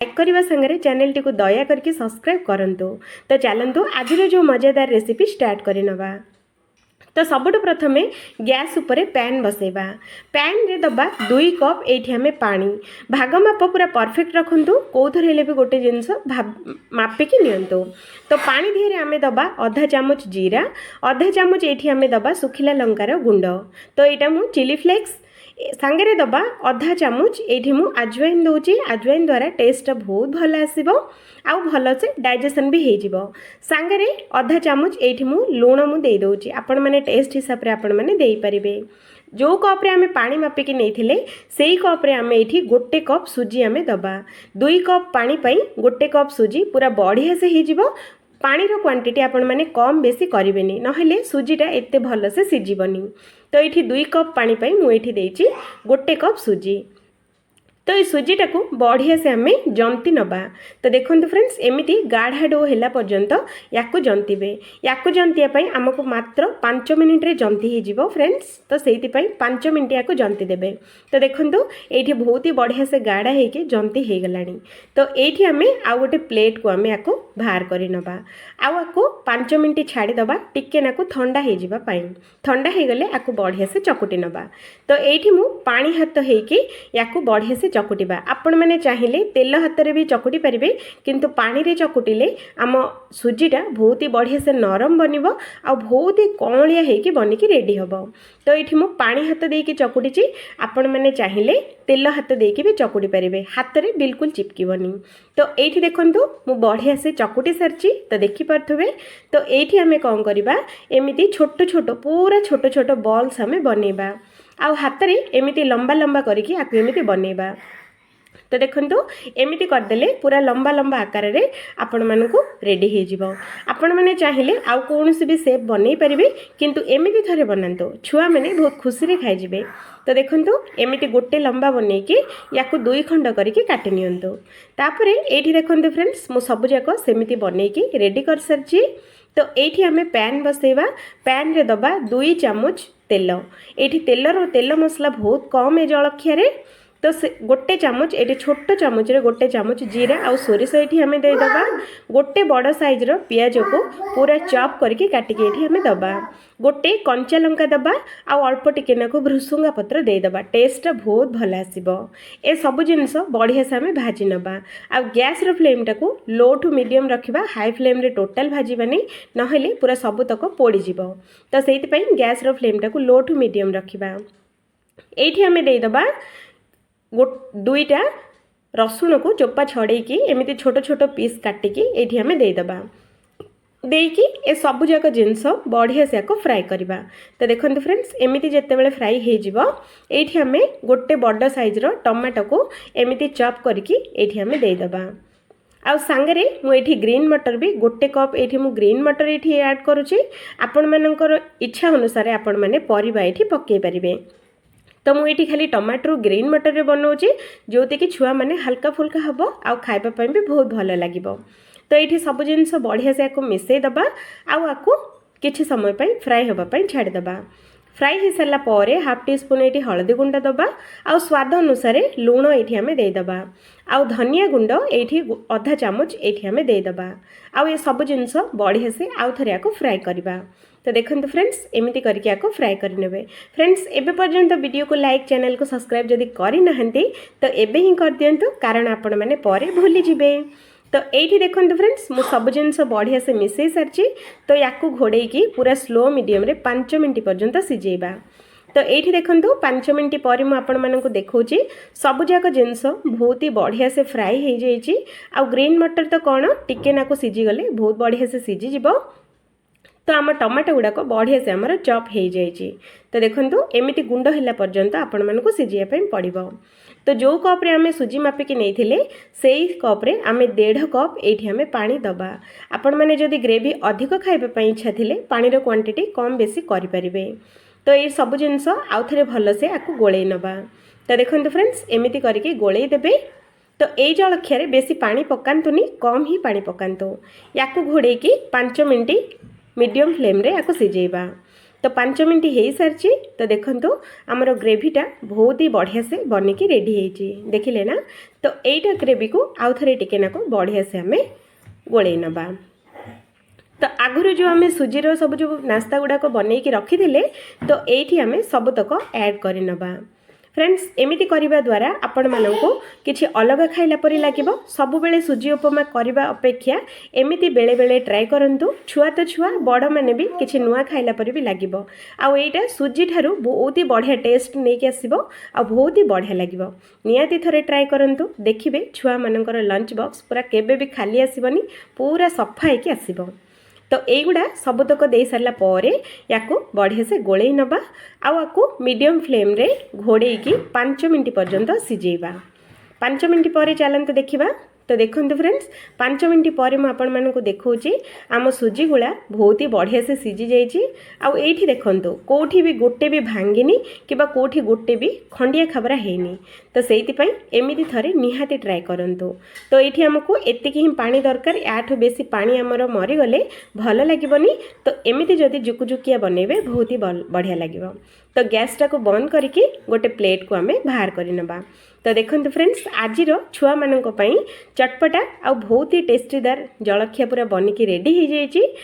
Like करने संगे channel T को दया करके सब्सक्राइब करंतु। तो चलतु आज जो मजेदार रेसिपी स्टार्ट करनवा। तो सबुठ प्रथमे गैस उपरे पैन बसेबा। पैन रे दबा 2 कप एठी हमें पानी भाग माप पूरा परफेक्ट रखुंतु। कौथर हेले भी गोटे जिनस मापिकी नियंतु। तो पानी धीरे आमे दबा आधा चामच जीरा, आधा चामच एठी हमें दबा सुखिला लंकार गुंड। तो यहाँ मु चिली फ्लेक्स सांगे दबा आधा चामच ये मु आजवाइन दूची। आजवाइन द्वारा टेस्ट बहुत भल आसो आउ भल से डाइजेशन भी हो। सांगे आधा चामच ये मु लुण मु दे दूची। आपण मैंने टेस्ट हिसाब से आपण मैंने दे पारिबे। जो कप रे आमे पानी मापिकी नहीं से कप रे आमे एठी गोटे कप सुजी आमे दबा। 2 कप पानी पई गोटे कप सुजी पूरा बढ़िया से हो। पानी रो क्वांटिटी आपण माने कम बेसी करेनि नहेले सुजीटा एते भल से सिझिबनी। तो ये 2 कप पानी पई मु एठी देछि गोटे कप सुजी। तो ये सुजीटा को बढ़िया से आमे जंती नबा। तो देखो फ्रेंड्स एमती गाढ़ा डो है पर्यंत या जंतीबे। या जंतिया आमको मात्र 5 मिनिट रे जंती हो फ्रेंड्स। तो से 5 मिनिट या जंती देबे। तो देखो ये बहुत ही बढ़िया से गाढ़ा होके जंती हो गलानी। तो ये आम आउ गोटे प्लेट को आम या बाहर कर नबा। आउ 5 मिनिट छाड़ीदबा टिके नाकू ठंडा हो जावाई। ठंडा हो गले आपको बढ़िया से चकुटी नबा। तो ये मु पानी हाथ होके या बढ़िया से चकुटिबा। आपण मैंने चाहिए तेल हाथ रे भी चकुटी पारिबे, किंतु पानी रे चकुटिले आम सुजीटा बहुत ही बढ़िया से नरम बनिबो आ बहुत ही कौलिया होके बनिकी रेडी हबो। तो ये मु पानी हाथ देकी चकुटी। आपण मैंने चाहिए तेल हाथ देकी भी चकुटी पारिबे, हाथ रे बिल्कुल चिपकिबनी। तो ये देखंतु मु बढ़िया से चकुटी सारची। तो देखि पारथुबे। तो ये आमे कौन करबा एमिति छोट छोट पूरा छोट छोट बॉल्स आमे बनेबा। आउ हाथ रे एमिति लंबा लंबा करिकी आकु एमिति बनेबा। तो देखंतु एमिति करदेले पूरा लंबा लंबा आकार रे आपण मानकु रेडी हो जिवो। आपण माने चाहिए आउ कोनोसी भी शेप बनै परिबे, किंतु एमिति थरे बनांतो छुआ माने बहुत खुशी रे खाइ जिवे। तो देखंतु एमिति गोटे लंबा बनै कि याकु 2 खंड करिके काटि नियंतो। तापरे एठी देखंतु फ्रेंड्स मु सब जाको सेमिति बनै कि रेडी कर सरची। तो ये आम पैन बसेबा। पैन रे दबा 2 चामच तेल। ये तेल मसला बहुत कम है जलखिया रे। तो से गोटे चामच ये छोट चामच रे गोटे चामच जीरा आउ सोरिष ये आम देदबा। गोटे बड़ साइज रो पियाज को पूरा चॉप करके काटिके ये आम दबा। गोटे कंचा लंका दबा आउ अल्प टिके नाकु भृसुंगा पत्र देदबा। टेस्ट बहुत भल आसीबो। ए सब जिनस बढ़िया से आम भाजी नबा। आ गैस रो फ्लेम टाकू लो टू मीडियम रखिबा। हाई फ्लेम रे टोटल भाजीबानी नहेले पूरा सब तक पोड़ी जिवो। तो सेति पई गैस रो फ्लेम टाकू लो टू मीडियम रखिबा। एठी आम देदबा 2टा रसुण को चोपा छड़ेकी एमती छोट छोट पीस काटिकी ये आम देदबा। देकी ए सबु जाक जिनस बढ़िया से फ्राए करवा। तो देखो फ्रेंड्स एमती जितेबाला फ्राए होती आम गोटे बड़ साइज रो टमाटो को एमती चॉप करके ये आम देदबा। आउ सांगरे मुझे ग्रीन मटर भी गोटे कप ये ग्रीन मटर ये ऐड करुँची। आपण मानकर इच्छा अनुसार आपण मैंने परिबा ये पकई पारे। तो मुझे खाली टमाटर ग्रीन मटर रे बनाऊँगी जोति कि छुआ मैंने हल्का फुल्का हम आउ खाइबा भी बहुत भल लगे। तो ये सब जिनस बढ़िया से मिसईदबा आउ किछि समय फ्राए होगापी छाड़ीदबा। फ्राए हो सारा पर हाफ टी स्पून ये हलदी गुंड दबा आउ स्वाद अनुसार लुण ये आम देदबा। आउ धनिया गुंड ये आधा चामच ये आम देदबा। आउ ये सब जिनस बढ़िया से आउ थे फ्राए करवा। तो देखो फ्रेंड्स एमती करके फ्राए करने। फ्रेंड्स एबे पर्यंत वीडियो को लाइक चैनल को सब्सक्राइब जदि करि नहंती तो एबे ही कर दियंतु, कारण आपण माने परे भूली जिवे। तो ये देखो फ्रेंड्स मु सब जिनस बढ़िया से मिसई सारची। तो याकू घोड़ेकी पूरा स्लो मीडियम रे 5 मिनट पर्यंत सिझेबा। तो ये देखो 5 मिनट पर मुझे देखा सबुजाक जिनस बहुत ही बढ़िया से फ्राए हो जाइए। आ ग्रीन मटर तो कौन टिके नाकू सिझीगले बहुत बढ़िया से सिझीज। तो आम टमाटो गुड़ाक बढ़िया से आमर चॉप हो जाइए। तो देखो एमती गुंड है पर्यंत आपण मानक सिझाई पड़ो। तो जो कप रे आमे सुजी मापिकी नहीं से कप रे आमे 1.5 कप ये आमे पानी दबा। आपण मैंने जदि ग्रेवी अधिक खाइबा इच्छा थिले पानी रो क्वांटिटी कम बेसी करें। तो ये सब जिनस आउ थे भल से आपको गोले नबा। तो देखो फ्रेंड्स एमती करके गोले देबे। तो ये जलखिया बेसी पानी पकातुनी, कम ही पानी पकातु। या घोड़े 5 मिनट मीडियम फ्लेम रे सिझेबा। तो 5 मिनट हो सारी। तो देखो आमर ग्रेवीटा बहुत ही बढ़िया से बनिकी रेडी होती देखिले ना। तो यहीटा ग्रेवी को आउ थे टिकेनाक बढ़िया से आम गोले नवा। तो आगुरी जो आम सुजीर सब जो नास्ता गुड़ाक बनई रखी तो ये आम सबतक ऐड कर नवा। फ्रेंड्स एमिति करने द्वारा आपण मानक किसी अलग खाइला परि लागिबो। सब बेले सुजी उपमा करने अपेक्षा एमिति बेले बेले ट्राए करंतु। छुआ तो छुआ बड़ माने भी किसी नुआ खाइला परि भी लागिबो। आउ एटा सुजी ठारू बहुत ही बढ़िया टेस्ट नहीं आसीबो आ बहुत ही बढ़िया लागिबो। नियाती थरे ट्राए करंतु देखिबे छुआ मानकर लंच बॉक्स पूरा केबे भी खाली आसीबनी, पूरा सफा होइके आसीबो। तो यहीगुड़ा सबतक दे सारा पर या बढ़िया से गोले नवा आपको मीडियम फ्लेम रे घोड़े 5 मिनट पर्यंत सिझेबा। 5 मिनट पर चलते देखा। तो देखो फ्रेंड्स 5 मिनट पर मुझे देखा आम सुजी गुला बहुत ही बढ़िया से सिझी जाइए। आठी देखो कौटी भी गोटे भी भांगिनी कि कौटी गोटे भी खंडिया खबरा हैनी। तो से एमती थे निहाती ट्राए करूँ। तो ये आमको एतिक ही पानी दरकार, याठू बेसी पानी आमर मरीगले भल लगे। तो एमती जदि जुकुजुकिया बनइबे बहुत ही बढ़िया लगे। तो गैस टाक बंद करके गोटे प्लेट को आम बाहर करनवा। तो देखो फ्रेंड्स आज छुआ मानक पई चटपटा आ बहुत ही टेस्टीदार जलखिया पूरा बनिकी रेडी हो जाइए।